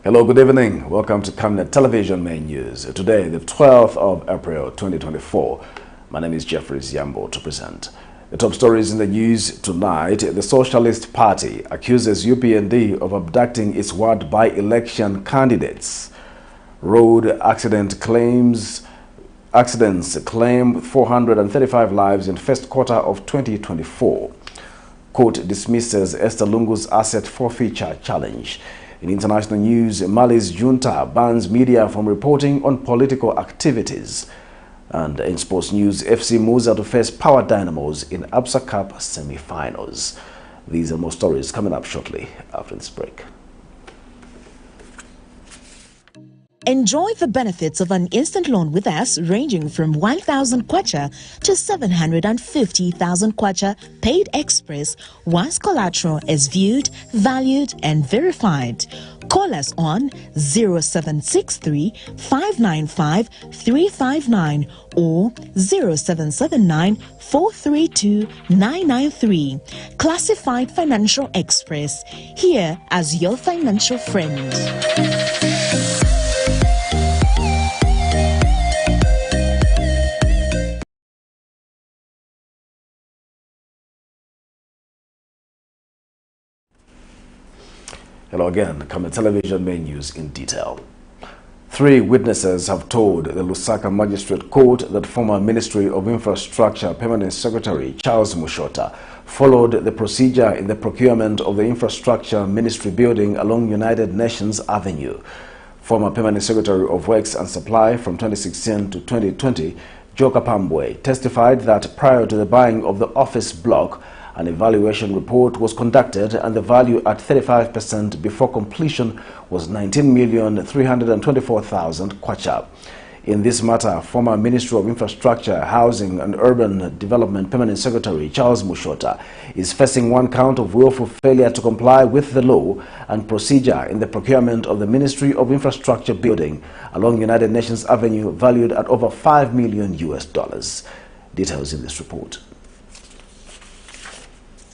Hello, good evening. Welcome to Camnet Television Main News. Today, the 12th of April 2024. My name is Jeffrey Ziambo to present. The top stories in the news tonight: the Socialist Party accuses UPND of abducting its ward by-election candidates. Road accidents claim 435 lives in first quarter of 2024. Court dismisses Esther LUNGU'S asset forfeiture challenge. In international news, Mali's junta bans media from reporting on political activities. And in sports news, FC MUZA to face power DYNAMOS in ABSA Cup semi-finals. These and more stories coming up shortly after this break. Enjoy the benefits of an instant loan with us ranging from 1,000 kwacha to 750,000 kwacha paid express once collateral is viewed, valued and verified. Call us on 0763 595 359 or 0779 432 993. Classified Financial Express, here as your financial friend. Hello again, Camnet Television Main News in detail. 3 witnesses have told the Lusaka Magistrate Court that former Ministry of Infrastructure Permanent Secretary Charles Mushota followed the procedure in the procurement of the Infrastructure Ministry building along United Nations Avenue. Former Permanent Secretary of Works and Supply from 2016 to 2020, Joe Kapambwe, testified that prior to the buying of the office block, an evaluation report was conducted and the value at 35% before completion was 19,324,000 kwacha. In this matter, former Ministry of Infrastructure, Housing and Urban Development Permanent Secretary Charles Mushota is facing 1 count of willful failure to comply with the law and procedure in the procurement of the Ministry of Infrastructure building along United Nations Avenue valued at over $5 million. Details in this report.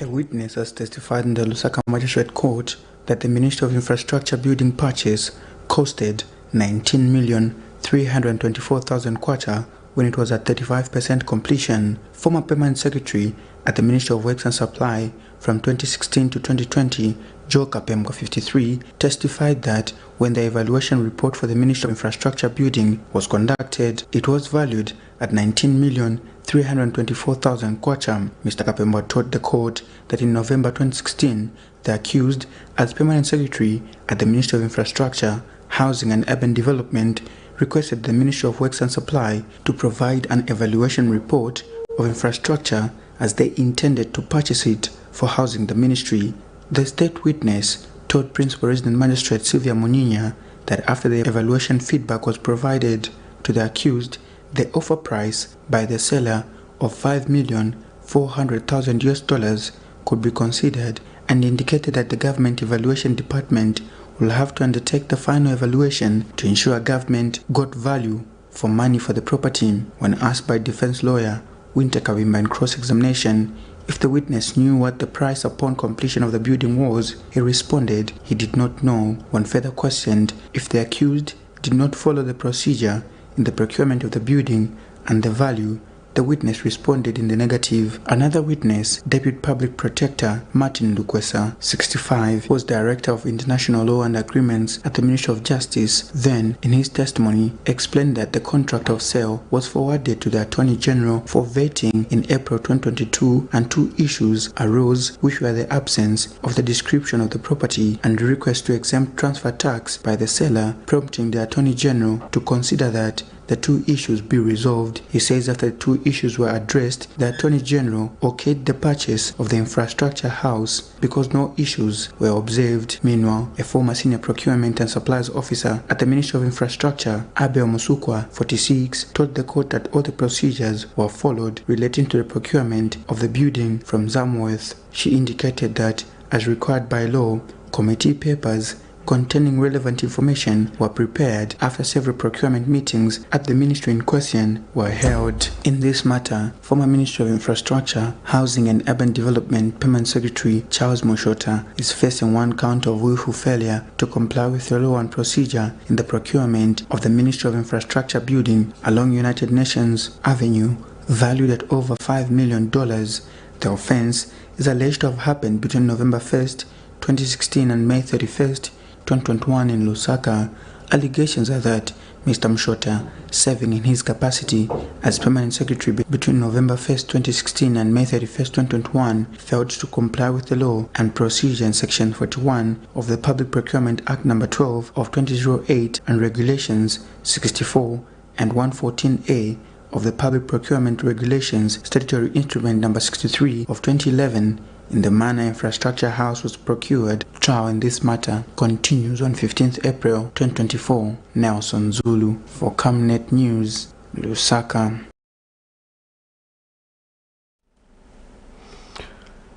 A witness has testified in the Lusaka Magistrate Court that the Ministry of Infrastructure building purchase costed 19,324,000 kwacha when it was at 35% completion. Former Permanent Secretary at the Ministry of Works and Supply from 2016 to 2020, Joe Kapembwe, 53, testified that when the evaluation report for the Ministry of Infrastructure building was conducted, it was valued at 19,324,000 kwacha. Mr. Kapembwe told the court that in November 2016, the accused, as Permanent Secretary at the Ministry of Infrastructure, Housing and Urban Development, requested the Ministry of Works and Supply to provide an evaluation report of infrastructure as they intended to purchase it for housing the ministry. The state witness told Principal Resident Magistrate Sylvia Muninya that after the evaluation feedback was provided to the accused, the offer price by the seller of $5,400,000 could be considered, and indicated that the Government Evaluation Department will have to undertake the final evaluation to ensure government got value for money for the property. When asked by defense lawyer Winter Kawimba in cross-examination if the witness knew what the price upon completion of the building was, he responded he did not know. When further questioned if the accused did not follow the procedure in the procurement of the building and the value, the witness responded in the negative. Another witness, Deputy Public Protector Martin Lukwesa, 65, was Director of International Law and Agreements at the Ministry of Justice, then, in his testimony, explained that the contract of sale was forwarded to the Attorney General for vetting in April 2022 and 2 issues arose, which were the absence of the description of the property and the request to exempt transfer tax by the seller, prompting the Attorney General to consider that the 2 issues be resolved. He says after the 2 issues were addressed, the Attorney General okayed the purchase of the infrastructure house because no issues were observed. Meanwhile, a former Senior Procurement and Supplies Officer at the Ministry of Infrastructure, Abel Musukwa, 46, told the court that all the procedures were followed relating to the procurement of the building from Zamworth. She indicated that, as required by law, committee papers containing relevant information were prepared after several procurement meetings at the ministry in question were held. In this matter, former Minister of Infrastructure, Housing and Urban Development Permanent Secretary Charles Mushota is facing one count of willful failure to comply with the law and procedure in the procurement of the Ministry of Infrastructure building along United Nations Avenue, valued at over $5 million. The offense is alleged to have happened between November 1st, 2016 and May 31st, 2021 in Lusaka. Allegations are that Mr. Mushota, serving in his capacity as Permanent Secretary between November 1st, 2016 and May 31st, 2021, failed to comply with the law and procedure in Section 41 of the Public Procurement Act No. 12 of 2008 and Regulations 64 and 114A of the Public Procurement Regulations Statutory Instrument No. 63 of 2011 in the manner Infrastructure House was procured. Trial in this matter continues on 15th April 2024. Nelson Zulu for Camnet News, Lusaka.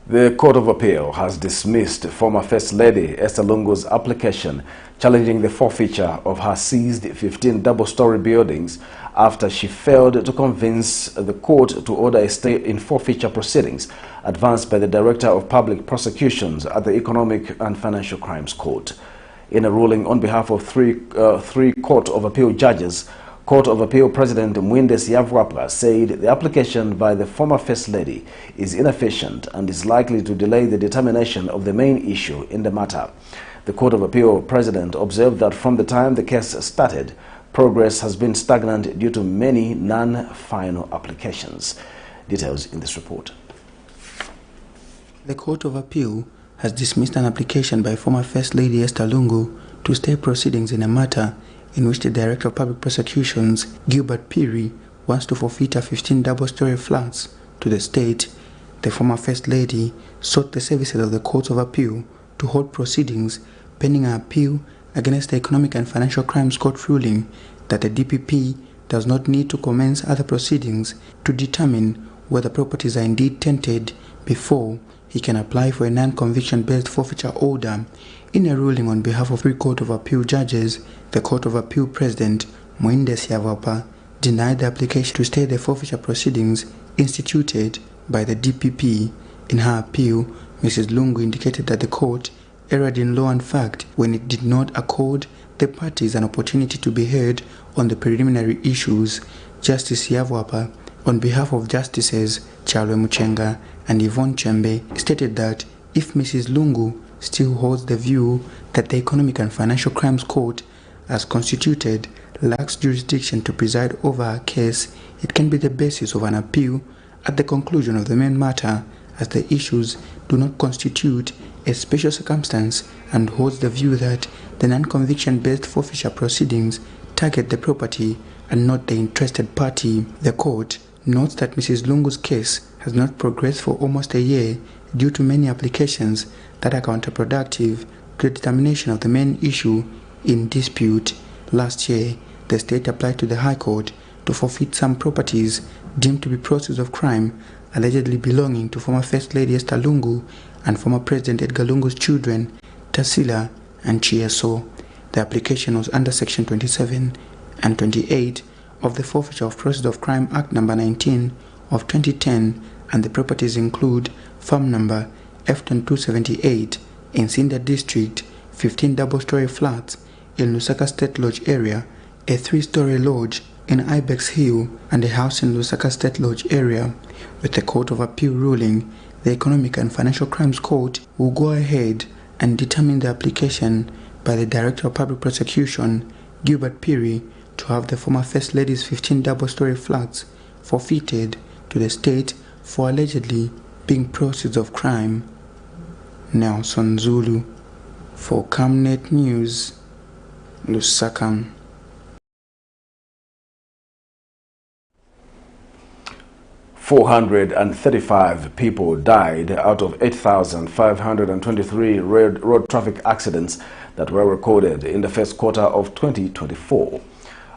The Court of Appeal has dismissed former First Lady Esther Lungu's application challenging the forfeiture of her seized 15 double-story buildings after she failed to convince the court to order a stay in forfeiture proceedings advanced by the Director of Public Prosecutions at the Economic and Financial Crimes Court. In a ruling on behalf of three Court of Appeal judges, Court of Appeal President Mwinde Siavwapa said the application by the former First Lady is inefficient and is likely to delay the determination of the main issue in the matter. The Court of Appeal President observed that from the time the case started, progress has been stagnant due to many non-final applications. Details in this report. The Court of Appeal has dismissed an application by former First Lady Esther Lungu to stay proceedings in a matter in which the Director of Public Prosecutions, Gilbert Piri, wants to forfeit her 15 double-story flats to the state. The former First Lady sought the services of the Court of Appeal to hold proceedings pending her appeal against the Economic and Financial Crimes Court ruling that the DPP does not need to commence other proceedings to determine whether properties are indeed tainted before he can apply for a non-conviction-based forfeiture order. In a ruling on behalf of three Court of Appeal judges, the Court of Appeal President, Mwinde Siavwapa, denied the application to stay the forfeiture proceedings instituted by the DPP. In her appeal, Mrs. Lungu indicated that the court erred in law and fact when it did not accord the parties an opportunity to be heard on the preliminary issues. Justice Siavwapa, on behalf of Justices Chalwe Muchenga and Yvonne Chembe, stated that if Mrs. Lungu still holds the view that the Economic and Financial Crimes Court, as constituted, lacks jurisdiction to preside over her case, it can be the basis of an appeal at the conclusion of the main matter, as the issues do not constitute a special circumstance, and holds the view that the non-conviction-based forfeiture proceedings target the property and not the interested party. The court notes that Mrs. Lungu's case has not progressed for almost a year due to many applications that are counterproductive to the determination of the main issue in dispute. Last year, the state applied to the High Court to forfeit some properties deemed to be proceeds of crime allegedly belonging to former First Lady Esther Lungu and former President Edgar Lungu's children, Tarsila and Chieso. The application was under Section 27 and 28 of the Forfeiture of Proceeds of Crime Act No. 19 of 2010, and the properties include farm number F278 in Sinda District, 15 double-story flats in Lusaka State Lodge area, a 3-story lodge in Ibex Hill, and a house in Lusaka State Lodge area. With the Court of Appeal ruling, the Economic and Financial Crimes Court will go ahead and determine the application by the Director of Public Prosecution, Gilbert Piri, to have the former First Lady's 15 double-story flats forfeited to the state for allegedly being proceeds of crime. Nelson Zulu for Camnet News, Lusaka. "435 people died out of 8,523 road traffic accidents that were recorded in the first quarter of 2024.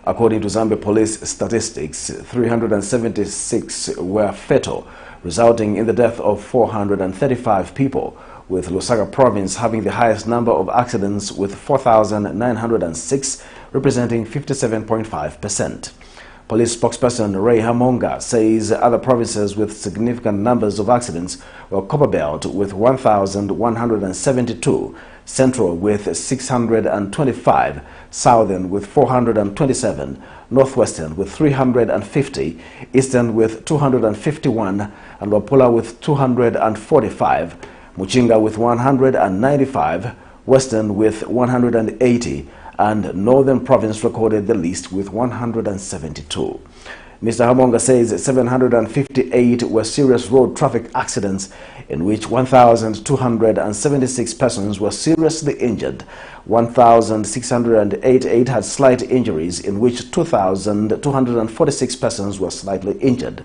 According to Zambia police statistics, 376 were fatal, resulting in the death of 435 people, with Lusaka province having the highest number of accidents with 4,906, representing 57.5%. Police spokesperson Ray Hamonga says other provinces with significant numbers of accidents were Copperbelt with 1,172, Central with 625, Southern with 427, Northwestern with 350, Eastern with 251, and Wapula with 245, Muchinga with 195, Western with 180, and Northern Province recorded the least with 172. Mr. Hamonga says 758 were serious road traffic accidents in which 1,276 persons were seriously injured, 1,688 had slight injuries in which 2,246 persons were slightly injured.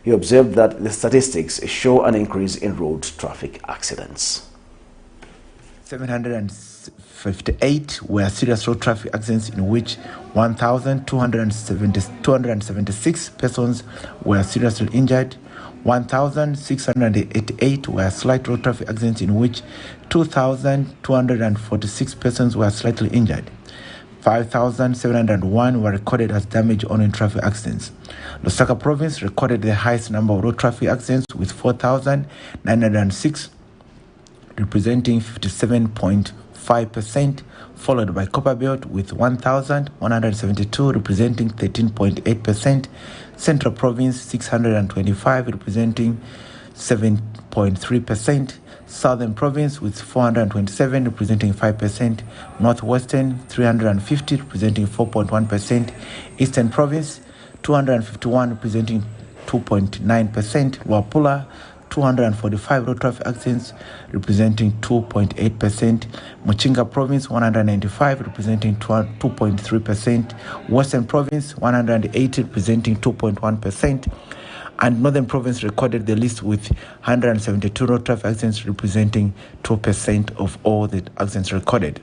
He observed that the statistics show an increase in road traffic accidents. 758 were serious road traffic accidents in which 1,276 persons were seriously injured, 1,688 were slight road traffic accidents in which 2,246 persons were slightly injured. 5,701 were recorded as damage-only traffic accidents. Lusaka province recorded the highest number of road traffic accidents with 4,906, representing 57.5%, followed by Copperbelt with 1,172, representing 13.8%, Central Province 625, representing 7.3%, Southern Province with 427, representing 5%, Northwestern 350, representing 4.1%, Eastern Province 251, representing 2.9%, Wapula 245 road traffic accidents, representing 2.8%, Muchinga Province 195, representing 2.3%, Western Province 180, representing 2.1%, and Northern Province recorded the least with 172 road traffic accidents, representing 2% of all the accidents recorded.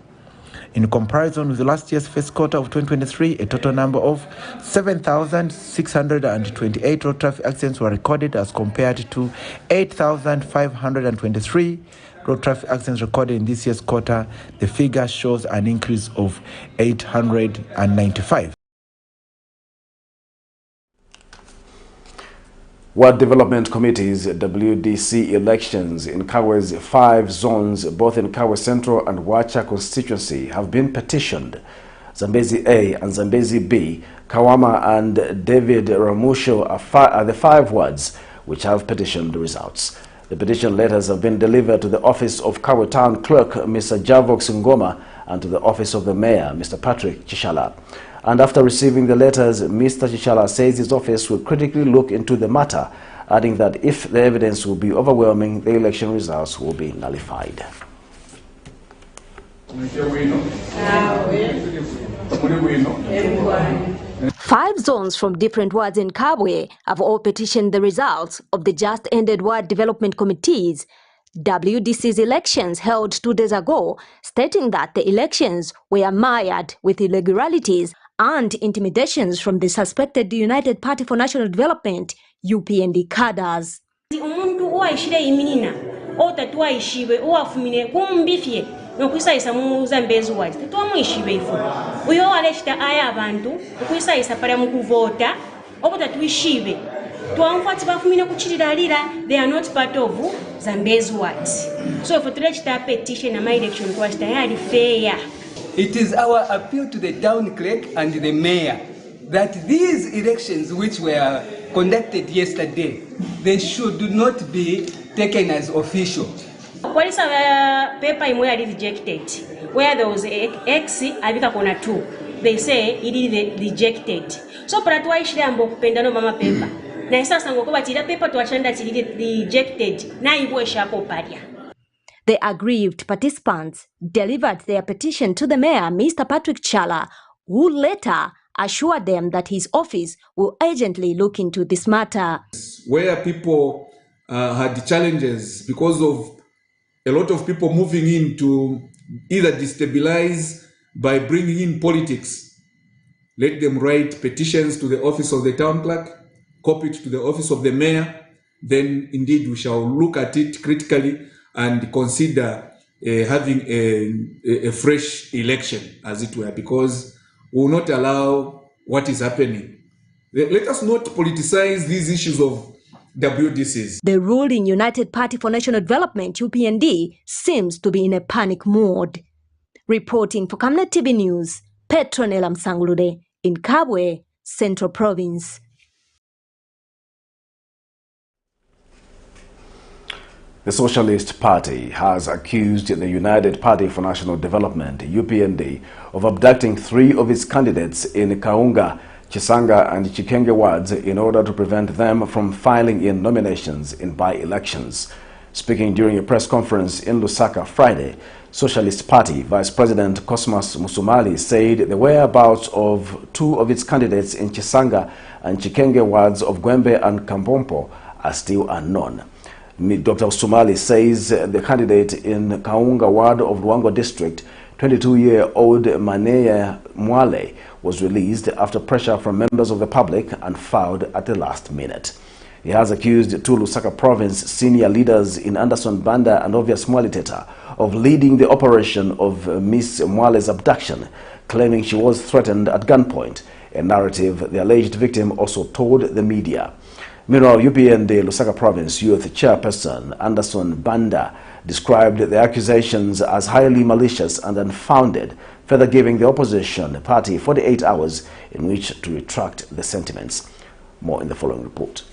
In comparison with the last year's first quarter of 2023, a total number of 7,628 road traffic accidents were recorded as compared to 8,523 road traffic accidents recorded in this year's quarter. The figure shows an increase of 895. Ward Development Committee's WDC elections in Kawe's 5 zones, both in Kawe Central and Wacha constituency, have been petitioned. Zambezi A and Zambezi B, Kawama and David Ramusho are the 5 wards which have petitioned the results. The petition letters have been delivered to the office of Kawe Town Clerk, Mr. Javox Ngoma, and to the office of the Mayor, Mr. Patrick Chishala. And after receiving the letters, Mr. Chishala says his office will critically look into the matter, adding that if the evidence will be overwhelming, the election results will be nullified. 5 zones from different wards in Kabwe have all petitioned the results of the just-ended ward development committees WDC's elections held 2 days ago, stating that the elections were mired with irregularities and intimidations from the suspected United Party for National Development UPND cadres. Umuntu owaishira iminina otatuwa ishiwe owafumine kumbifye nokuisayisa mu Zambezi wise tetwamwishiwe ifo uyo aleshita aya abantu okuisayisa para mu kuvota obutatuishiwe twamfati bafumine kuchiriralira. They are not part of Zambezi wise. So for tulechita petition na my election was tayari fair. It is our appeal to the town clerk and the mayor that these elections which were conducted yesterday, they should not be taken as official. What is a paper in where it is rejected? Where there was X, Abika Kona 2. They say it is rejected. So, Paratwa Ishambo Pendano Mama paper. Nasa Sangoka, paper to attend that it is rejected. Now you wish up Paria. The aggrieved participants delivered their petition to the mayor, Mr. Patrick Chala, who later assured them that his office will urgently look into this matter. Where people had challenges because of a lot of people moving in to either destabilize by bringing in politics, let them write petitions to the office of the town clerk, copy it to the office of the mayor, then indeed we shall look at it critically and consider having a fresh election, as it were, because we will not allow what is happening. Let us not politicize these issues of WDCs. The ruling United Party for National Development, UPND, seems to be in a panic mode. Reporting for Camnet TV News, Petronella Msangulude in Kabwe, Central Province. The Socialist Party has accused the United Party for National Development, UPND, of abducting 3 of its candidates in Kaunga, Chisanga and Chikenge wards in order to prevent them from filing in nominations in by-elections. Speaking during a press conference in Lusaka Friday, Socialist Party Vice President Cosmas Musumali said the whereabouts of 2 of its candidates in Chisanga and Chikenge wards of Gwembe and Kambompo are still unknown. Dr. Musumali says the candidate in Kaunga ward of Luangwa district, 22-year-old Maneya Mwale, was released after pressure from members of the public and filed at the last minute. He has accused 2 Lusaka province senior leaders in Anderson Banda and Obvious Mwaliteta of leading the operation of Miss Mwale's abduction, claiming she was threatened at gunpoint, a narrative the alleged victim also told the media. Meanwhile, UPND Lusaka Province Youth Chairperson Anderson Banda described the accusations as highly malicious and unfounded, further giving the opposition party 48 hours in which to retract the sentiments. More in the following report.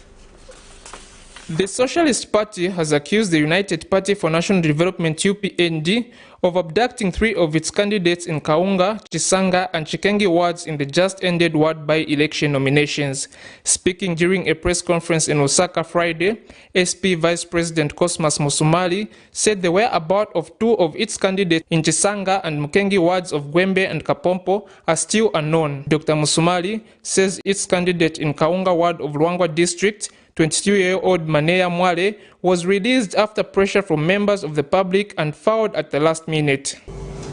The Socialist Party has accused the United Party for National Development UPND of abducting 3 of its candidates in Kaunga, Chisanga and Chikenge wards in the just-ended ward by-election nominations. Speaking during a press conference in Osaka Friday, SP Vice President Cosmas Musumali said the whereabouts of 2 of its candidates in Chisanga and Mukenge wards of Gwembe and Kapompo are still unknown. Dr. Musumali says its candidate in Kaunga ward of Luangwa district, 22-year-old Maneya Mwale, was released after pressure from members of the public and filed at the last minute.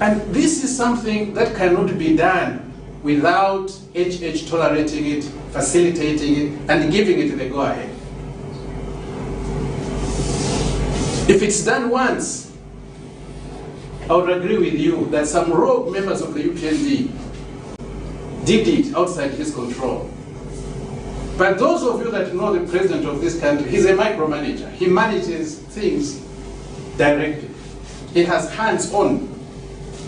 And this is something that cannot be done without HH tolerating it, facilitating it, and giving it the go-ahead. If it's done once, I would agree with you that some rogue members of the UPND did it outside his control. But those of you that know the president of this country, he's a micromanager. He manages things directly. He has hands-on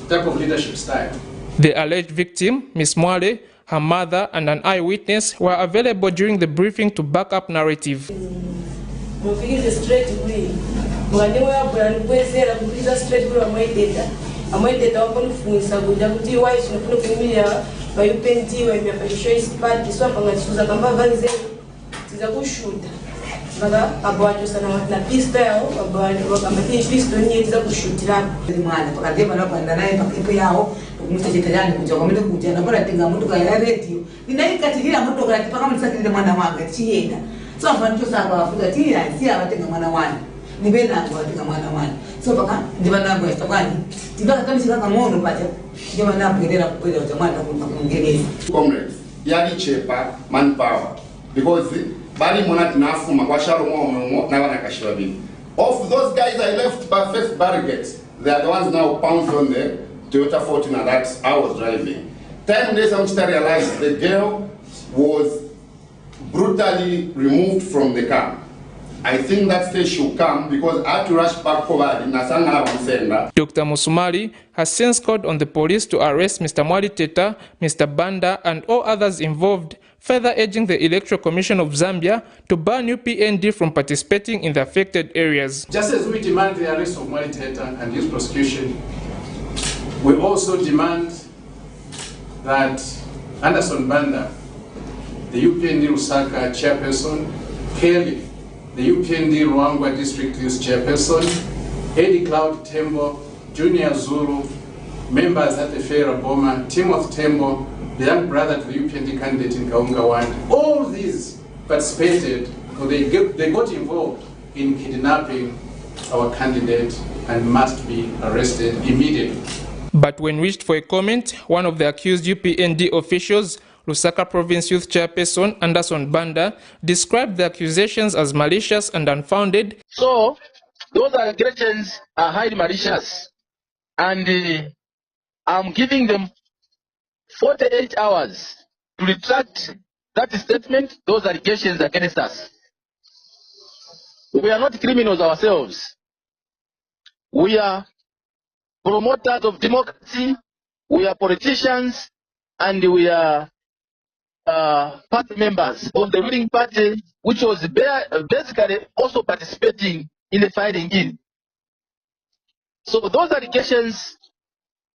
type of leadership style. The alleged victim, Ms. Mwale, her mother and an eyewitness were available during the briefing to back up narrative. Comrades, yali chepa manpower because bali monat nafuma kwa sharo mo na wana kashiwa bibi. Of those guys I left by first barricades, they are the ones now pounced on the Toyota Fortuner that I was driving. 10 days I realized the girl was brutally removed from the car. I think that stage should come because I had to rush back forward in Nasanga. Dr. Musumali has since called on the police to arrest Mr. Mwaliteta, Mr. Banda and all others involved, further urging the Electoral Commission of Zambia to ban UPND from participating in the affected areas. Just as we demand the arrest of Mwaliteta and his prosecution, we also demand that Anderson Banda, the UPND Lusaka chairperson, Kelly, the UPND Ruangwa District Youth Chairperson, Eddie Cloud Tembo, Junior Zulu, members at the Fair Boma, Timothy Tembo, the young brother to the UPND candidate in Kaunga 1, all these participated, or they got involved in kidnapping our candidate and must be arrested immediately. But when reached for a comment, one of the accused UPND officials, Lusaka Province Youth Chairperson Anderson Banda, described the accusations as malicious and unfounded. So, those allegations are highly malicious, and I'm giving them 48 hours to retract that statement, those allegations against us. We are not criminals ourselves. We are promoters of democracy, we are politicians, and we are party members of the ruling party, which was basically also participating in the fighting in. So those allegations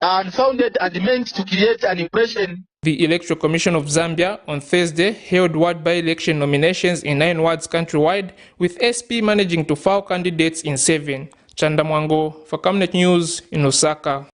are unfounded and meant to create an impression. The Electoral Commission of Zambia on Thursday held ward by-election nominations in 9 wards countrywide, with SP managing to file candidates in 7. Chanda Mwango for Camnet News in Lusaka.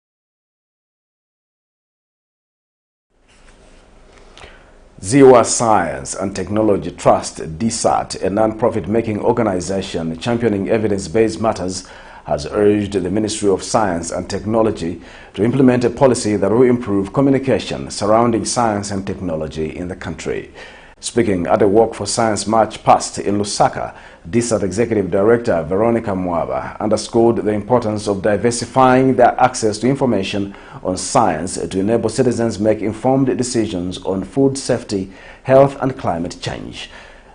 Ziwa Science and Technology Trust, DSAT, a non-profit making organization championing evidence-based matters, has urged the Ministry of Science and Technology to implement a policy that will improve communication surrounding science and technology in the country. Speaking at a Walk for Science March past in Lusaka, DSAT Executive Director Veronica Mwaba underscored the importance of diversifying their access to information on science to enable citizens make informed decisions on food safety, health and climate change.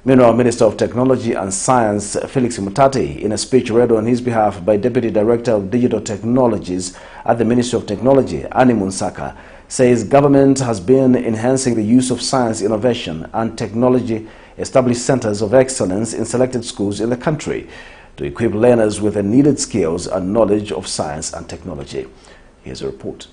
Meanwhile, Minister of Technology and Science Felix Mutati, in a speech read on his behalf by Deputy Director of Digital Technologies at the Ministry of Technology, Annie Munsaka, says government has been enhancing the use of science, innovation and technology, established centers of excellence in selected schools in the country to equip learners with the needed skills and knowledge of science and technology. Here's a report.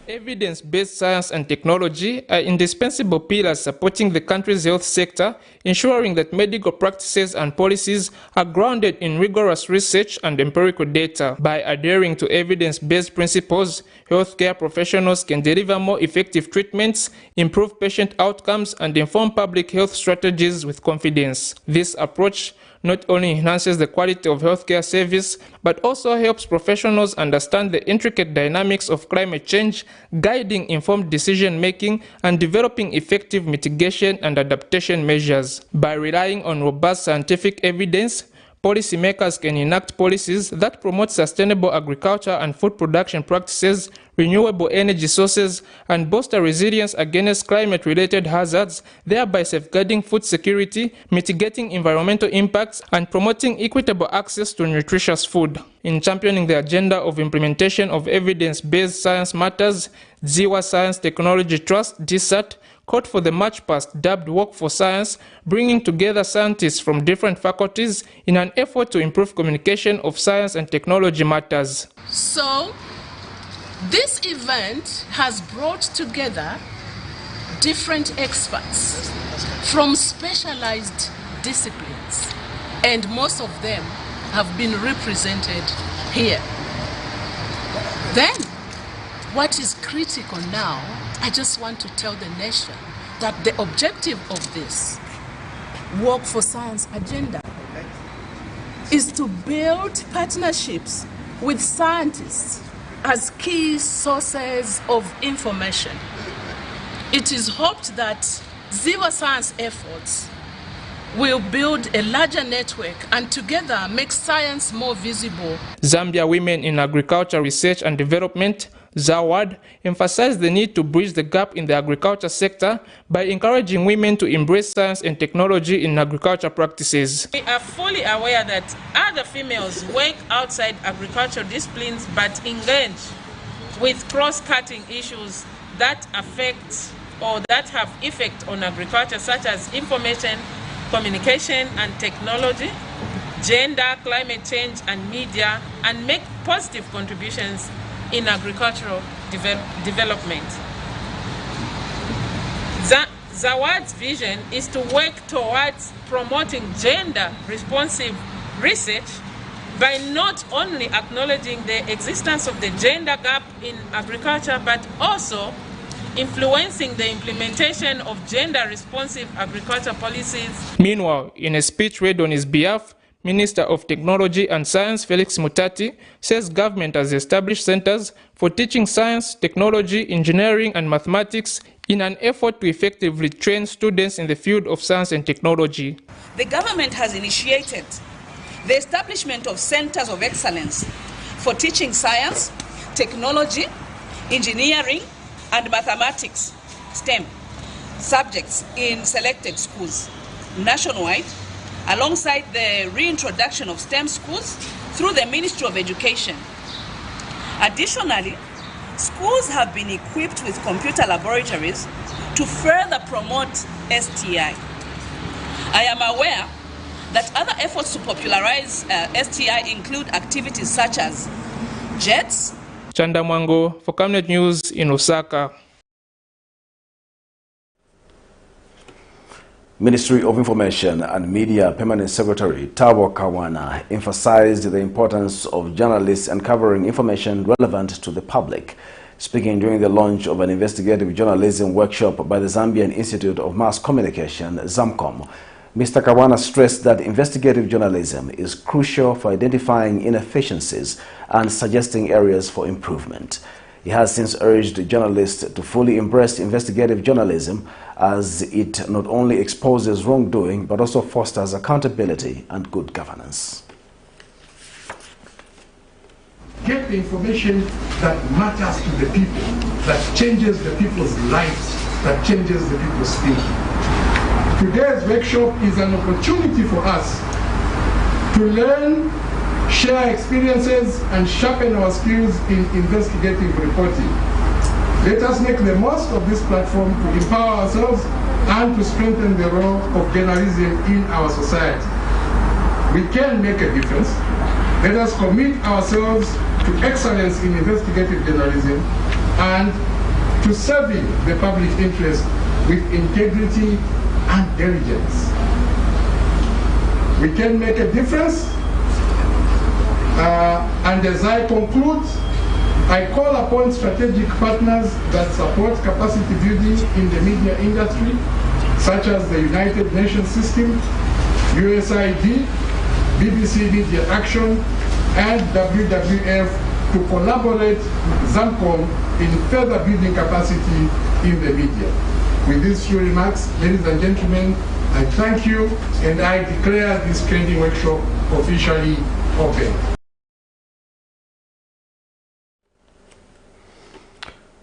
Evidence-based science and technology are indispensable pillars supporting the country's health sector, ensuring that medical practices and policies are grounded in rigorous research and empirical data. By adhering to evidence-based principles, healthcare professionals can deliver more effective treatments, improve patient outcomes, and inform public health strategies with confidence. This approach not only enhances the quality of healthcare service, but also helps professionals understand the intricate dynamics of climate change, guiding informed decision-making and developing effective mitigation and adaptation measures. By relying on robust scientific evidence, policymakers can enact policies that promote sustainable agriculture and food production practices, renewable energy sources, and bolster resilience against climate-related hazards, thereby safeguarding food security, mitigating environmental impacts, and promoting equitable access to nutritious food. In championing the agenda of implementation of evidence-based science matters, Ziwa Science Technology Trust, DSAT, called for the March past dubbed Walk for Science, bringing together scientists from different faculties in an effort to improve communication of science and technology matters. So, this event has brought together different experts from specialized disciplines, and most of them have been represented here. Then, what is critical now, I just want to tell the nation that the objective of this Walk for Science agenda is to build partnerships with scientists as key sources of information. It is hoped that Ziwa Science efforts will build a larger network and together make science more visible. Zambia Women in Agriculture Research and Development, ZAWAD, emphasized the need to bridge the gap in the agriculture sector by encouraging women to embrace science and technology in agriculture practices. We are fully aware that other females work outside agricultural disciplines but engage with cross-cutting issues that affect or that have effect on agriculture, such as information, communication and technology, gender, climate change and media, and make positive contributions in agricultural development. Zawad's vision is to work towards promoting gender-responsive research by not only acknowledging the existence of the gender gap in agriculture, but also influencing the implementation of gender-responsive agriculture policies. Meanwhile, in a speech read on his behalf, Minister of Technology and Science Felix Mutati says government has established centers for teaching science, technology, engineering and mathematics in an effort to effectively train students in the field of science and technology. The government has initiated the establishment of centers of excellence for teaching science, technology, engineering, and mathematics, STEM, subjects in selected schools nationwide, alongside the reintroduction of STEM schools through the Ministry of Education. Additionally, schools have been equipped with computer laboratories to further promote STI. I am aware that other efforts to popularize STI include activities such as JETS. Chanda Mwango for Camnet News in Osaka. Ministry of Information and Media Permanent Secretary Tabo Kawana emphasized the importance of journalists uncovering information relevant to the public. Speaking during the launch of an investigative journalism workshop by the Zambian Institute of Mass Communication, ZAMCOM, Mr. Kawana stressed that investigative journalism is crucial for identifying inefficiencies and suggesting areas for improvement. He has since urged journalists to fully embrace investigative journalism as it not only exposes wrongdoing but also fosters accountability and good governance. Get the information that matters to the people, that changes the people's lives, that changes the people's thinking. Today's workshop is an opportunity for us to learn, share experiences, and sharpen our skills in investigative reporting. Let us make the most of this platform to empower ourselves and to strengthen the role of journalism in our society. We can make a difference. Let us commit ourselves to excellence in investigative journalism and to serving the public interest with integrity and diligence. We can make a difference. And as I conclude, I call upon strategic partners that support capacity building in the media industry, such as the United Nations System, USAID, BBC Media Action, and WWF to collaborate with ZAMCOM in further building capacity in the media. With these few remarks, ladies and gentlemen, I thank you and I declare this training workshop officially open.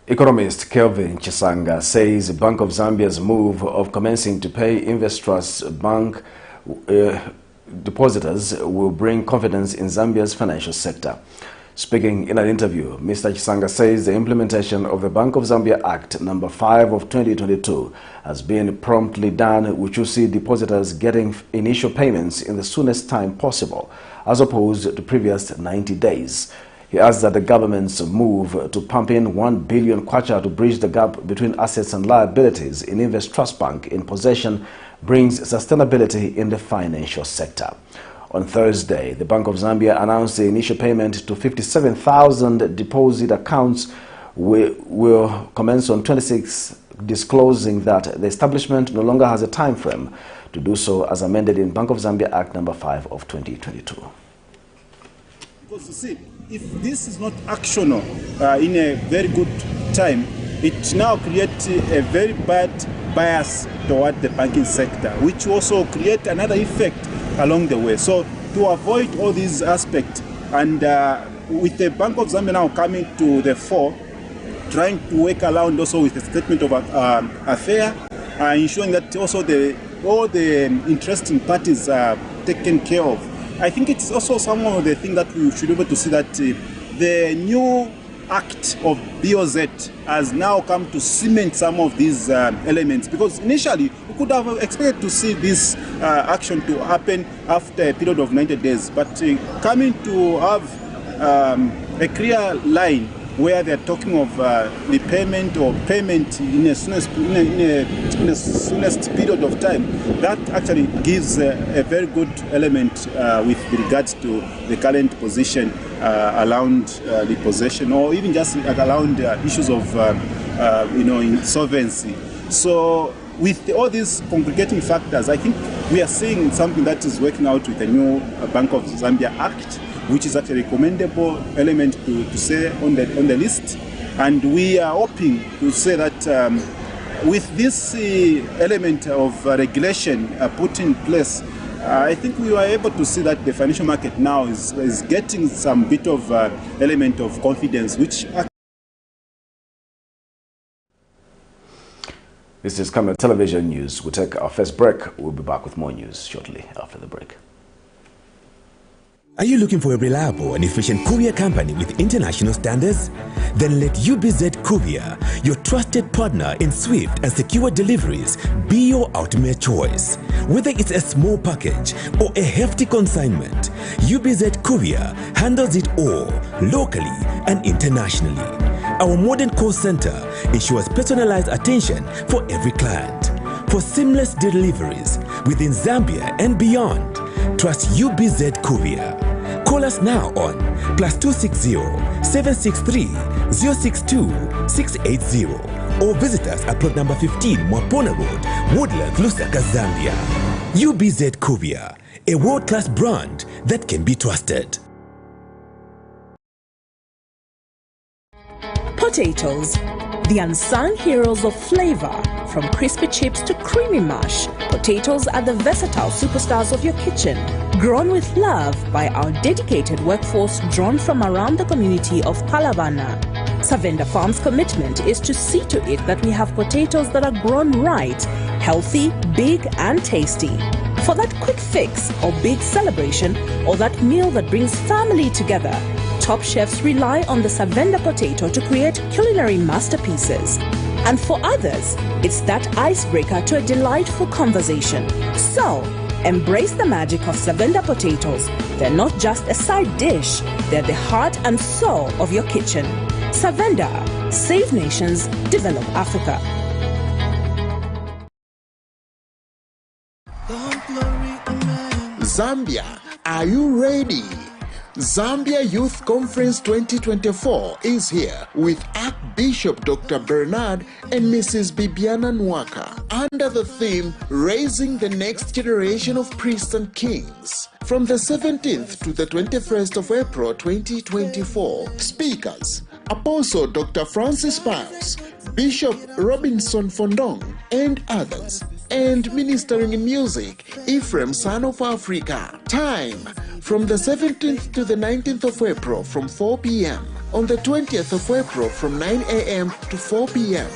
Economist Kelvin Chisanga says Bank of Zambia's move of commencing to pay Investrust Bank depositors will bring confidence in Zambia's financial sector. Speaking in an interview, Mr. Chisanga says the implementation of the Bank of Zambia Act No. 5 of 2022 has been promptly done, which will see depositors getting initial payments in the soonest time possible, as opposed to previous 90 days. He adds that the government's move to pump in 1 billion kwacha to bridge the gap between assets and liabilities in Investrust Bank in possession brings sustainability in the financial sector. On Thursday, the Bank of Zambia announced the initial payment to 57,000 deposit accounts will commence on 26, disclosing that the establishment no longer has a time frame to do so as amended in Bank of Zambia Act No. 5 of 2022. Because you see, if this is not actional in a very good time, it now creates a very bad bias toward the banking sector, which also create another effect along the way. So to avoid all these aspects, and with the Bank of Zambia now coming to the fore, trying to work around also with the statement of affair, ensuring that also all the interesting parties are taken care of. I think it's also some of the things that we should be able to see that the new act of BOZ has now come to cement some of these elements, because initially we could have expected to see this action to happen after a period of 90 days, but coming to have a clear line where they're talking of repayment or payment in a soonest period of time, that actually gives a very good element with regards to the current position around the possession, or even just around issues of insolvency. So with all these congregating factors, I think we are seeing something that is working out with the new Bank of Zambia Act, which is actually a commendable element to say on the list. And we are hoping to say that with this element of regulation put in place, I think we were able to see that the financial market now is getting some bit of element of confidence, which. This is Camnet Television News. We'll take our first break. We'll be back with more news shortly after the break. Are you looking for a reliable and efficient courier company with international standards? Then let UPZ Courier, your trusted partner in swift and secure deliveries, be your ultimate choice. Whether it's a small package or a hefty consignment, UPZ Courier handles it all, locally and internationally. Our modern call center ensures personalized attention for every client. For seamless deliveries within Zambia and beyond, trust UPZ Courier. Call us now on +260 763 062 680 or visit us at plot number 15 Mwapona Road, Woodlands, Lusaka, Zambia. UPZ Courier, a world-class brand that can be trusted. Potatoes, the unsung heroes of flavor. From crispy chips to creamy mash, potatoes are the versatile superstars of your kitchen. Grown with love by our dedicated workforce drawn from around the community of Palavana. Savenda Farm's commitment is to see to it that we have potatoes that are grown right, healthy, big and tasty. For that quick fix or big celebration or that meal that brings family together, top chefs rely on the Savenda potato to create culinary masterpieces. And for others, it's that icebreaker to a delightful conversation. So, embrace the magic of Savenda potatoes. They're not just a side dish, they're the heart and soul of your kitchen. Savenda, save nations, develop Africa. Zambia, are you ready? Zambia Youth Conference 2024 is here with Archbishop Dr. Bernard and Mrs. Bibiana Nwaka under the theme Raising the Next Generation of Priests and Kings. From the 17th to the 21st of April 2024, speakers Apostle Dr. Francis Pius, Bishop Robinson Fondong, and others. And ministering in music, Ephraim, Son of Africa. Time, from the 17th to the 19th of April from 4 p.m. On the 20th of April from 9 a.m. to 4 p.m.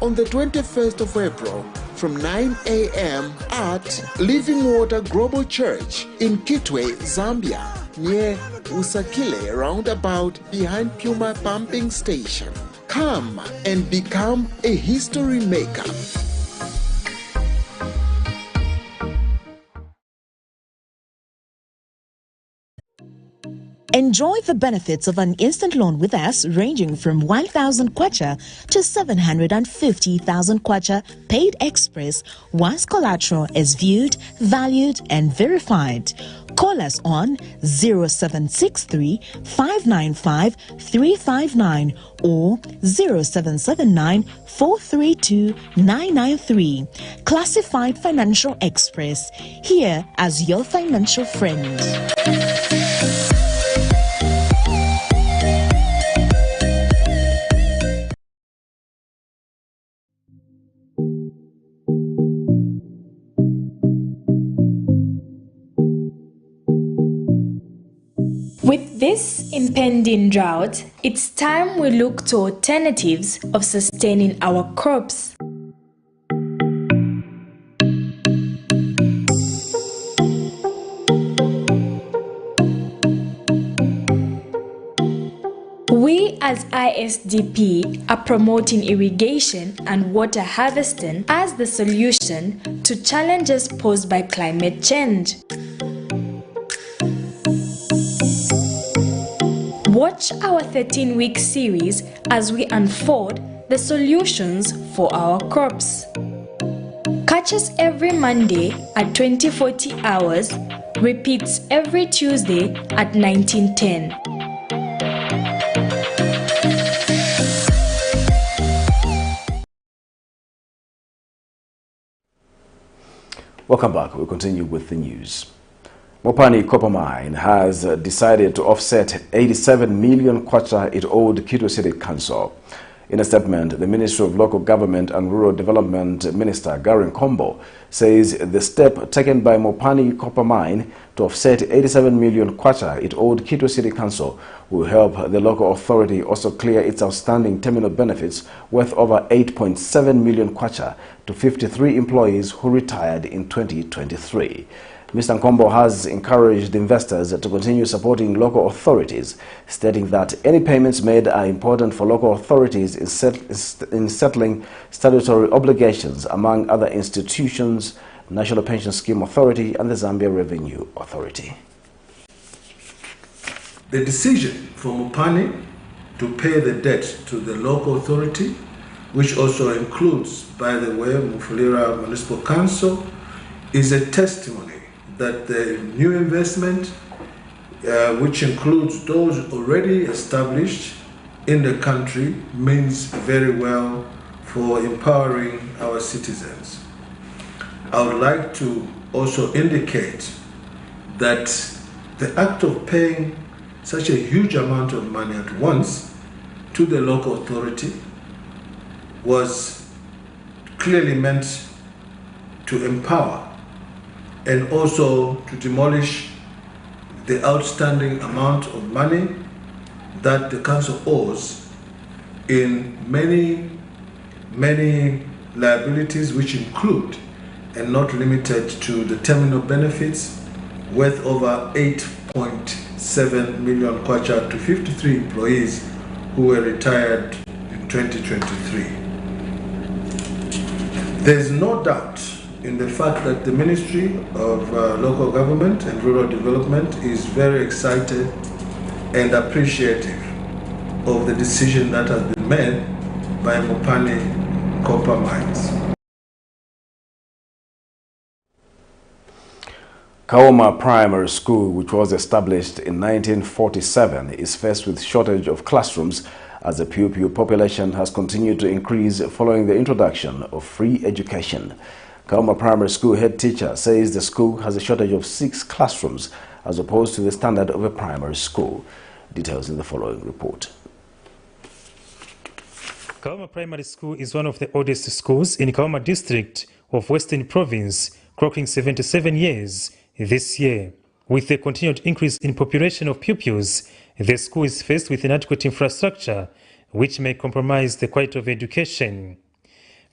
On the 21st of April from 9 a.m. at Living Water Global Church in Kitwe, Zambia, near Usakile roundabout behind Puma Pumping Station. Come and become a history maker. Enjoy the benefits of an instant loan with us ranging from 1,000 kwacha to 750,000 kwacha paid express once collateral is viewed, valued and verified. Call us on 0763 595 359 or 0779 432 993. Classified Financial Express, here as your financial friend. With this impending drought, it's time we look to alternatives of sustaining our crops. We as ISDP are promoting irrigation and water harvesting as the solution to challenges posed by climate change. Watch our 13-week series as we unfold the solutions for our crops. Catch us every Monday at 2040 hours, repeats every Tuesday at 1910. Welcome back. We'll continue with the news. Mopani Copper Mine has decided to offset 87 million kwacha it owed Kitwe City Council. In a statement, the Ministry of Local Government and Rural Development Minister Garen Kombo says the step taken by Mopani Copper Mine to offset 87 million kwacha it owed Kitwe City Council will help the local authority also clear its outstanding terminal benefits worth over 8.7 million kwacha to 53 employees who retired in 2023. Mr. Nkombo has encouraged investors to continue supporting local authorities, stating that any payments made are important for local authorities in settling statutory obligations, among other institutions, National Pension Scheme Authority and the Zambia Revenue Authority. The decision for Mopani to pay the debt to the local authority, which also includes, by the way, Mufulira Municipal Council, is a testimony that the new investment, which includes those already established in the country, means very well for empowering our citizens. I would like to also indicate that the act of paying such a huge amount of money at once to the local authority was clearly meant to empower and also to demolish the outstanding amount of money that the council owes in many liabilities, which include and not limited to the terminal benefits worth over 8.7 million kwacha to 53 employees who were retired in 2023. There is no doubt in the fact that the Ministry of Local Government and Rural Development is very excited and appreciative of the decision that has been made by Mopani Copper Mines. Kaoma Primary School, which was established in 1947, is faced with shortage of classrooms as the pupil population has continued to increase following the introduction of free education. Kaoma Primary School head teacher says the school has a shortage of 6 classrooms as opposed to the standard of a primary school. Details in the following report. Kaoma Primary School is one of the oldest schools in Kaoma district of Western Province, clocking 77 years this year. With the continued increase in population of pupils, the school is faced with inadequate infrastructure, which may compromise the quality of education.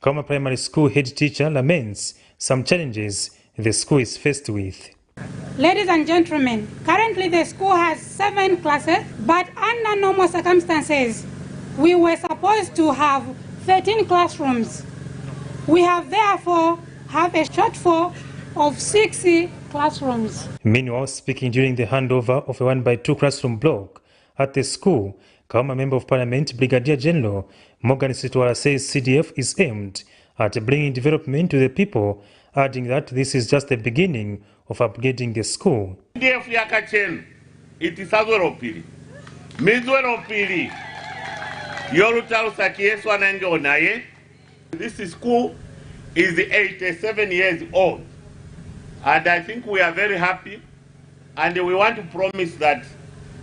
Kaoma Primary School head teacher laments some challenges the school is faced with. Ladies and gentlemen, currently the school has 7 classes, but under normal circumstances, we were supposed to have 13 classrooms. We have therefore have a shortfall of 6 classrooms. Meanwhile, speaking during the handover of a 1x2 classroom block at the school, Kaoma Member of Parliament Brigadier General Morgan Sitwala says CDF is aimed at bringing development to the people, adding that this is just the beginning of upgrading the school. CDF yakachen itisazweropili mizweropili yorutalusakiyeswa nange onaye. This school is 87 years old, and I think we are very happy, and we want to promise that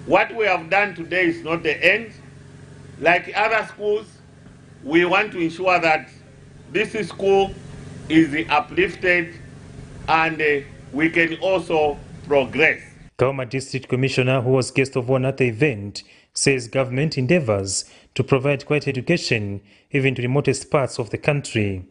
what we have done today is not the end. Like other schools, we want to ensure that this school is uplifted and we can also progress. Kaoma District Commissioner, who was guest of honor at the event, says government endeavors to provide quality education even to the remotest parts of the country.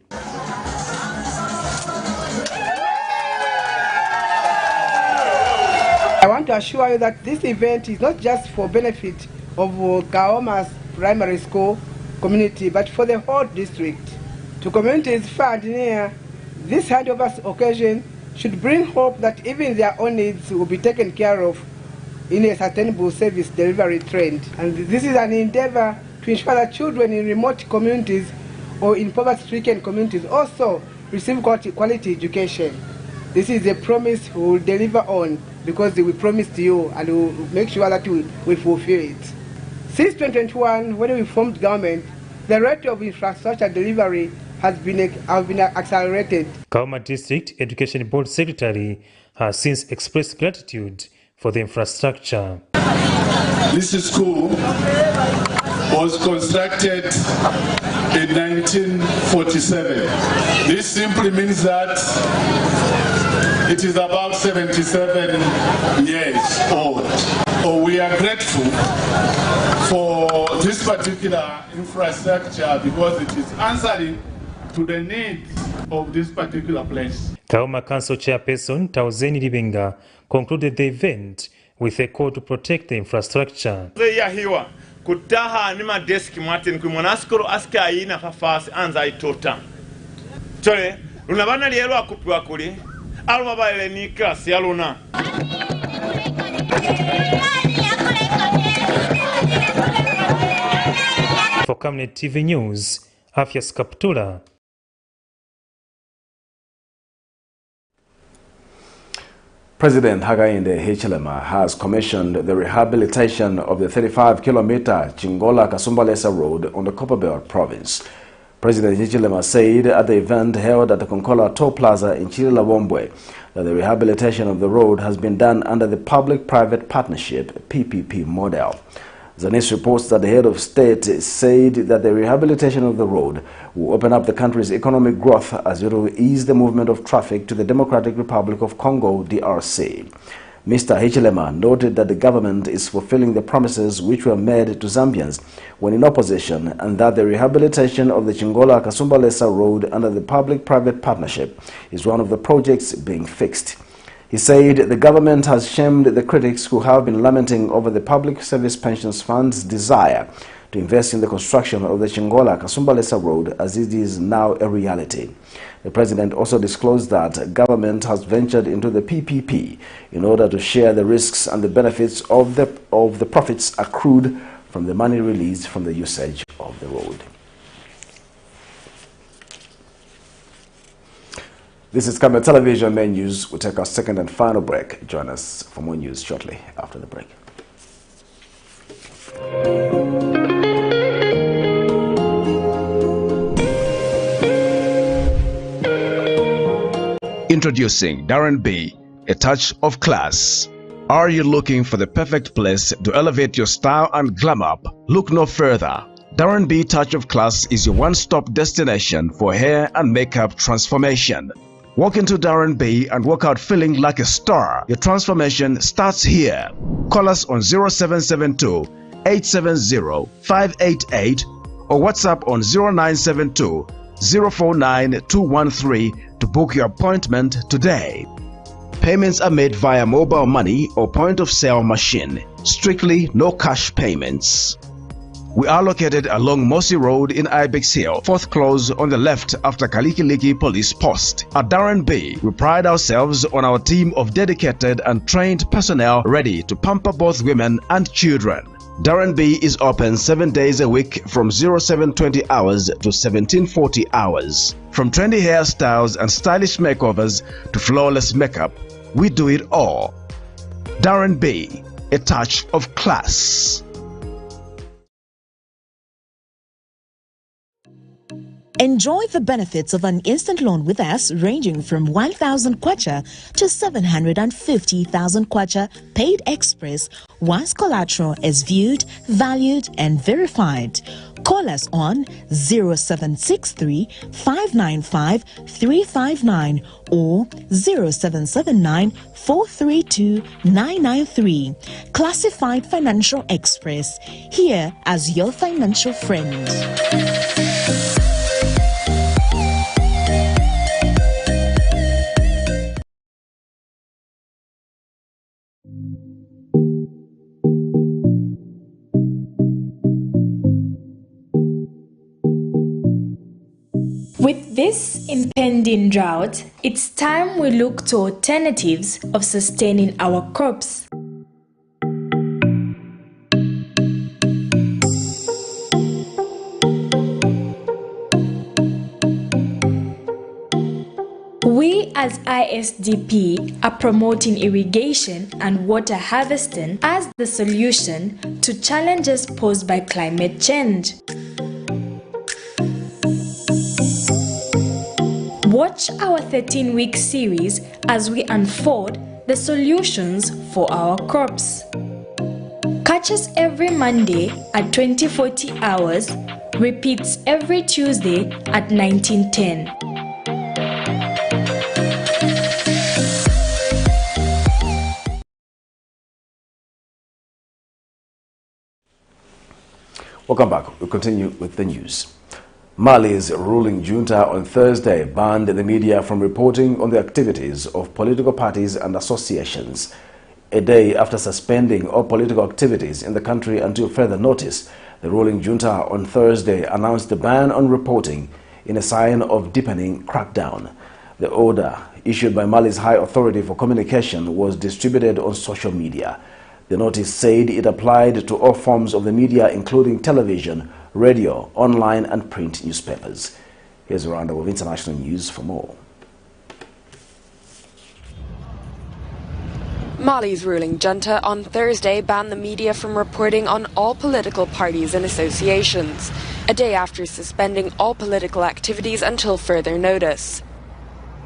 I want to assure you that this event is not just for benefit of Kaoma's primary school community, but for the whole district. To communities far and near, this handover occasion should bring hope that even their own needs will be taken care of in a sustainable service delivery trend. And this is an endeavor to ensure that children in remote communities or in poverty-stricken communities also receive quality education. This is a promise we will deliver on because we promised you, and we will make sure that we fulfill it. Since 2021, when we formed government, the rate of infrastructure delivery has been accelerated. Kaoma District Education Board Secretary has since expressed gratitude for the infrastructure. This school was constructed in 1947. This simply means that it is about 77 years old. So we are grateful for this particular infrastructure because it is answering to the needs of this particular place. Kauma Council Chairperson Tauzeni Libenga concluded the event with a call to protect the infrastructure. Hiwa kutaha ni madeski Martin kumonaskoro aska aina kafasi anza itota. Chole lunabana lielo akupiwa kuli aluma baile ni klasi ya luna. For Camnet TV News, Afias Kaptula. President Hakainde Hichilema has commissioned the rehabilitation of the 35-kilometer Chingola-Kasumbalesa road on the Copperbelt province. President Hichilema said at the event held at the Konkola Toll Plaza in Chirilawombwe that the rehabilitation of the road has been done under the Public-Private Partnership (PPP) model. Zanis reports that the head of state said that the rehabilitation of the road will open up the country's economic growth as it will ease the movement of traffic to the Democratic Republic of Congo, DRC. Mr. Hichilema noted that the government is fulfilling the promises which were made to Zambians when in opposition, and that the rehabilitation of the Chingola-Kasumbalesa road under the Public-Private Partnership is one of the projects being fixed. He said the government has shamed the critics who have been lamenting over the Public Service Pensions Fund's desire to invest in the construction of the Chingola-Kasumbalesa road, as it is now a reality. The president also disclosed that government has ventured into the PPP in order to share the risks and the benefits of the profits accrued from the money released from the usage of the road. This is Camnet Television Main News. We'll take our second and final break. Join us for more news shortly after the break. Introducing Darren B, a touch of class. Are you looking for the perfect place to elevate your style and glam up? Look no further. Darren B Touch of Class is your one-stop destination for hair and makeup transformation. Walk into Darren B and walk out feeling like a star. Your transformation starts here. Call us on 0772 870 588 or WhatsApp on 0972 049 213 to book your appointment today. Payments are made via mobile money or point-of-sale machine. Strictly no cash payments. We are located along Mossy Road in Ibex Hill, fourth close on the left after Kalikiliki Police Post. At Darren B, we pride ourselves on our team of dedicated and trained personnel ready to pamper both women and children. Darren B is open 7 days a week from 0720 hours to 1740 hours. From trendy hairstyles and stylish makeovers to flawless makeup, we do it all. Darren B, a touch of class. Enjoy the benefits of an instant loan with us ranging from 1,000 kwacha to 750,000 kwacha paid express once collateral is viewed, valued and verified. Call us on 0763 595 359 or 0779 432 993. Classified Financial Express, here as your financial friend. With this impending drought, it's time we look to alternatives of sustaining our crops. We as ISDP are promoting irrigation and water harvesting as the solution to challenges posed by climate change. Watch our 13-week series as we unfold the solutions for our crops. Catch Catch us every Monday at 2040 hours, repeats every Tuesday at 1910. Welcome back. We'll continue with the news. Mali's ruling junta on Thursday banned the media from reporting on the activities of political parties and associations, a day after suspending all political activities in the country until further notice. The ruling junta on Thursday announced the ban on reporting in a sign of deepening crackdown. The order, issued by Mali's High Authority for Communication, was distributed on social media. The notice said it applied to all forms of the media, including television, radio, online and print newspapers. Here's a roundup of international news for more. Mali's ruling junta on Thursday banned the media from reporting on all political parties and associations, a day after suspending all political activities until further notice.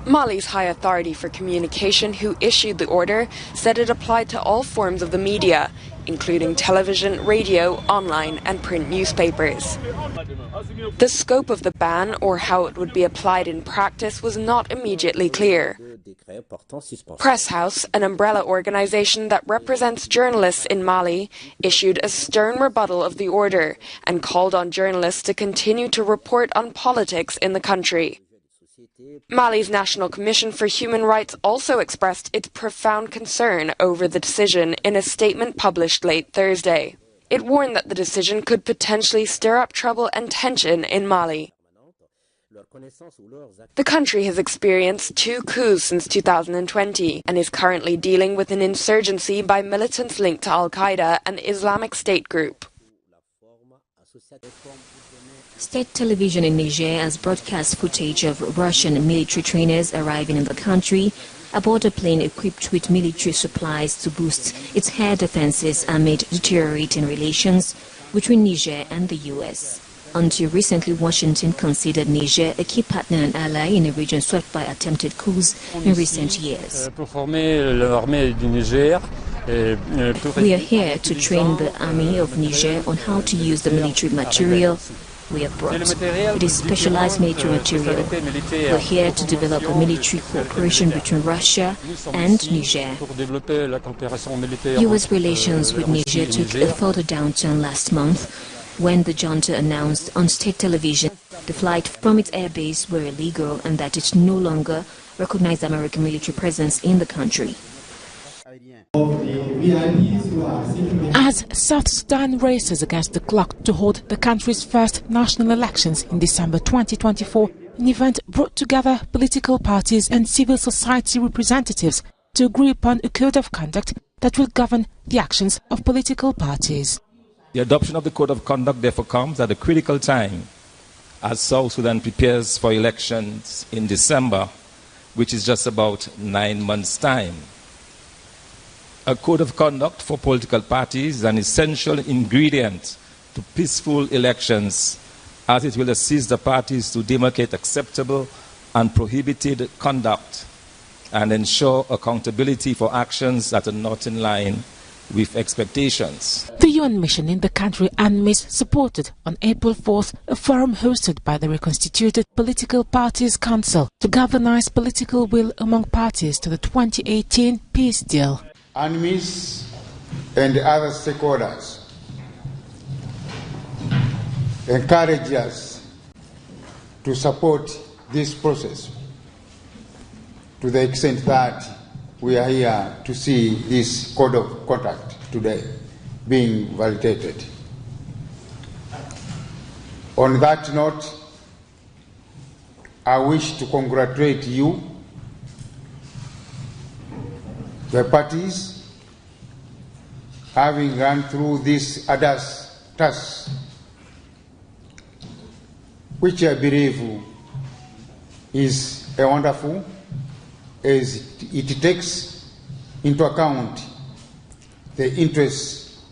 Mali's High Authority for Communication, who issued the order, said it applied to all forms of the media, including television, radio, online and print newspapers. The scope of the ban, or how it would be applied in practice, was not immediately clear. Press House, an umbrella organization that represents journalists in Mali, issued a stern rebuttal of the order and called on journalists to continue to report on politics in the country. Mali's National Commission for Human Rights also expressed its profound concern over the decision in a statement published late Thursday. It warned that the decision could potentially stir up trouble and tension in Mali. The country has experienced 2 coups since 2020 and is currently dealing with an insurgency by militants linked to Al-Qaeda and the Islamic State group. State television in Niger has broadcast footage of Russian military trainers arriving in the country aboard a plane equipped with military supplies to boost its air defenses amid deteriorating relations between Niger and the U.S. Until recently, Washington considered Niger a key partner and ally in a region swept by attempted coups in recent years. We are here to train the army of Niger on how to use the military material we have brought. It is specialized military material. We are here to develop a military cooperation between Russia and Niger. U.S. relations with Niger took a further downturn last month when the junta announced on state television the flight from its airbase were illegal and that it no longer recognized American military presence in the country. As South Sudan races against the clock to hold the country's first national elections in December 2024, an event brought together political parties and civil society representatives to agree upon a code of conduct that will govern the actions of political parties. The adoption of the code of conduct therefore comes at a critical time as South Sudan prepares for elections in December, which is just about 9 months' time. A code of conduct for political parties is an essential ingredient to peaceful elections, as it will assist the parties to demarcate acceptable and prohibited conduct and ensure accountability for actions that are not in line with expectations. The UN mission in the country, UNMISS, supported on April 4th a forum hosted by the reconstituted Political Parties Council to galvanize political will among parties to the 2018 peace deal. UNMISS and other stakeholders encourage us to support this process to the extent that we are here to see this code of conduct today being validated. On that note, I wish to congratulate you, the parties, having gone through this ADAS task, which I believe is a wonderful, as it takes into account the interests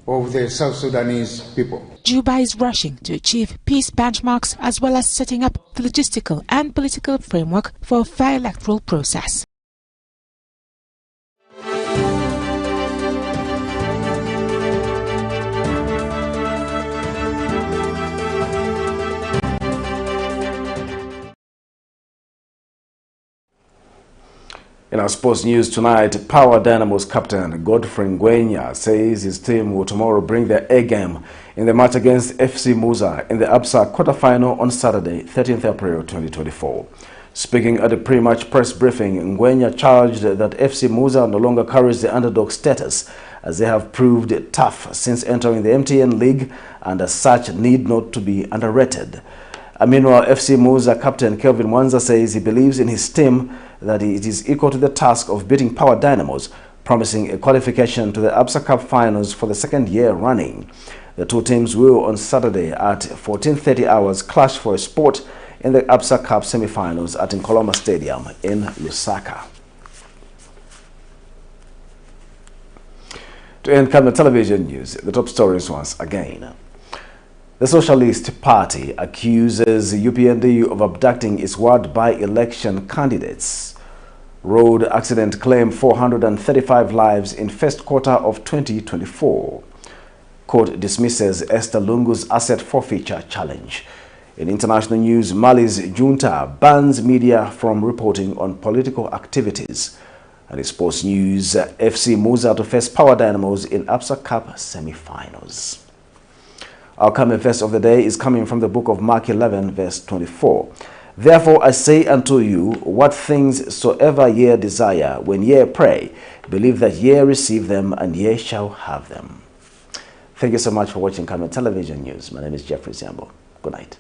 of the South Sudanese people. Juba is rushing to achieve peace benchmarks as well as setting up the logistical and political framework for a fair electoral process. In our sports news tonight, Power Dynamos captain Godfrey Ngwenya says his team will tomorrow bring their A game in the match against FC MUZA in the ABSA quarterfinal on Saturday, 13th April 2024. Speaking at a pre-match press briefing, Ngwenya charged that FC MUZA no longer carries the underdog status, as they have proved tough since entering the MTN League and as such need not to be underrated. Meanwhile, FC MUZA captain Kelvin Mwanza says he believes in his team that it is equal to the task of beating Power Dynamos, promising a qualification to the ABSA Cup finals for the second year running. The two teams will on Saturday at 14:30 hours clash for a spot in the ABSA Cup semi-finals at Nkoloma Stadium in Lusaka. To end Camnet television news, the top stories once again. The Socialist Party accuses UPND of abducting its ward by-election candidates. Road accident claim 435 lives in first quarter of 2024. Court dismisses Esther LUNGU'S asset forfeiture challenge. In international news, Mali's junta bans media from reporting on political activities. And in sports news, FC MUZA to face Power Dynamos in ABSA Cup semi-finals. Our coming verse of the day is coming from the book of Mark 11, verse 24. Therefore I say unto you, what things soever ye desire, when ye pray, believe that ye receive them, and ye shall have them. Thank you so much for watching Camnet Television News. My name is Jeffrey Ziambo. Good night.